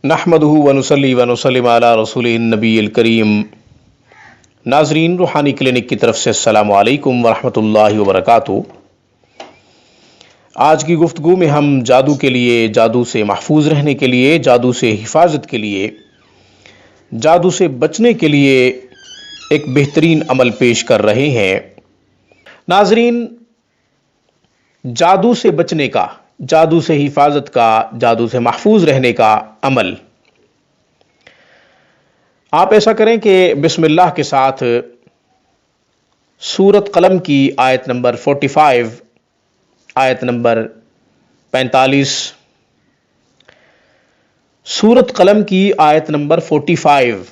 نحمدہ ونصلی ونسلم علی رسولہ النبی الکریم۔ ناظرین، روحانی کلینک کی طرف سے السلام علیکم ورحمۃ اللہ وبرکاتہ۔ آج کی گفتگو میں ہم جادو کے لیے، جادو سے محفوظ رہنے کے لیے، جادو سے حفاظت کے لیے، جادو سے بچنے کے لیے ایک بہترین عمل پیش کر رہے ہیں۔ ناظرین، جادو سے بچنے کا، جادو سے حفاظت کا، جادو سے محفوظ رہنے کا عمل، آپ ایسا کریں کہ بسم اللہ کے ساتھ سورۃ قلم کی آیت نمبر 45، آیت نمبر 45، سورۃ قلم کی آیت نمبر 45،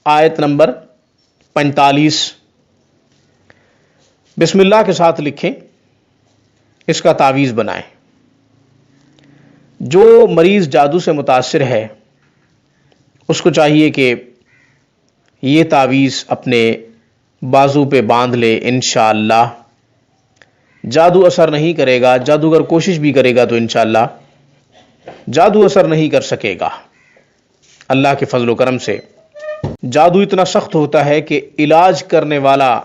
آیت نمبر 45 بسم اللہ کے ساتھ لکھیں، اس کا تعویذ بنائیں۔ جو مریض جادو سے متاثر ہے اس کو چاہیے کہ یہ تعویذ اپنے بازو پہ باندھ لے، انشاءاللہ جادو اثر نہیں کرے گا۔ جادوگر کوشش بھی کرے گا تو انشاءاللہ جادو اثر نہیں کر سکے گا۔ اللہ کے فضل و کرم سے جادو اتنا سخت ہوتا ہے کہ علاج کرنے والا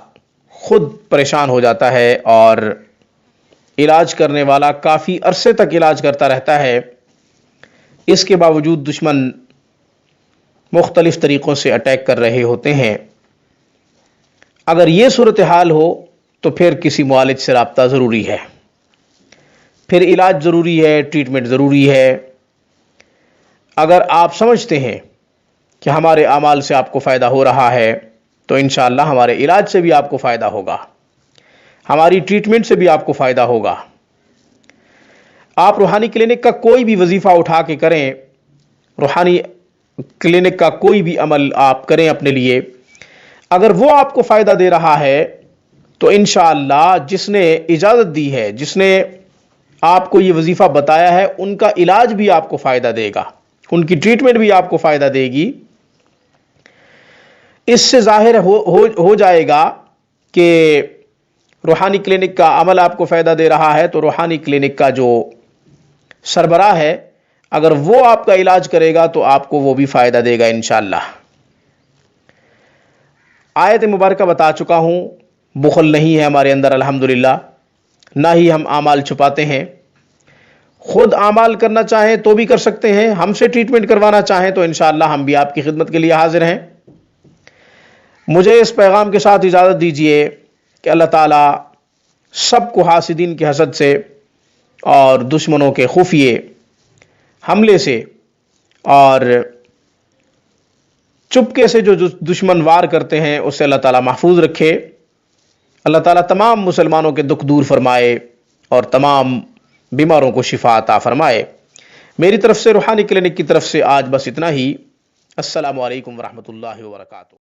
خود پریشان ہو جاتا ہے، اور علاج کرنے والا کافی عرصے تک علاج کرتا رہتا ہے، اس کے باوجود دشمن مختلف طریقوں سے اٹیک کر رہے ہوتے ہیں۔ اگر یہ صورتحال ہو تو پھر کسی معالج سے رابطہ ضروری ہے، پھر علاج ضروری ہے، ٹریٹمنٹ ضروری ہے۔ اگر آپ سمجھتے ہیں کہ ہمارے اعمال سے آپ کو فائدہ ہو رہا ہے تو انشاءاللہ ہمارے علاج سے بھی آپ کو فائدہ ہوگا، ہماری ٹریٹمنٹ سے بھی آپ کو فائدہ ہوگا۔ آپ روحانی کلینک کا کوئی بھی وظیفہ اٹھا کے کریں، روحانی کلینک کا کوئی بھی عمل آپ کریں اپنے لیے، اگر وہ آپ کو فائدہ دے رہا ہے تو انشاءاللہ جس نے اجازت دی ہے، جس نے آپ کو یہ وظیفہ بتایا ہے، ان کا علاج بھی آپ کو فائدہ دے گا، ان کی ٹریٹمنٹ بھی آپ کو فائدہ دے گی۔ اس سے ظاہر ہو جائے گا کہ روحانی کلینک کا عمل آپ کو فائدہ دے رہا ہے، تو روحانی کلینک کا جو سربراہ ہے اگر وہ آپ کا علاج کرے گا تو آپ کو وہ بھی فائدہ دے گا انشاءاللہ۔ آیت مبارکہ بتا چکا ہوں، بخل نہیں ہے ہمارے اندر الحمدللہ، نہ ہی ہم اعمال چھپاتے ہیں۔ خود اعمال کرنا چاہیں تو بھی کر سکتے ہیں، ہم سے ٹریٹمنٹ کروانا چاہیں تو انشاءاللہ ہم بھی آپ کی خدمت کے لیے حاضر ہیں۔ مجھے اس پیغام کے ساتھ اجازت دیجیے کہ اللہ تعالیٰ سب کو حاسدین کے حسد سے اور دشمنوں کے خفیے حملے سے اور چپکے سے جو دشمن وار کرتے ہیں اس سے اللہ تعالیٰ محفوظ رکھے۔ اللہ تعالیٰ تمام مسلمانوں کے دکھ دور فرمائے اور تمام بیماروں کو شفا عطا فرمائے۔ میری طرف سے، روحانی کلینک کی طرف سے آج بس اتنا ہی۔ السلام علیکم ورحمۃ اللہ وبرکاتہ۔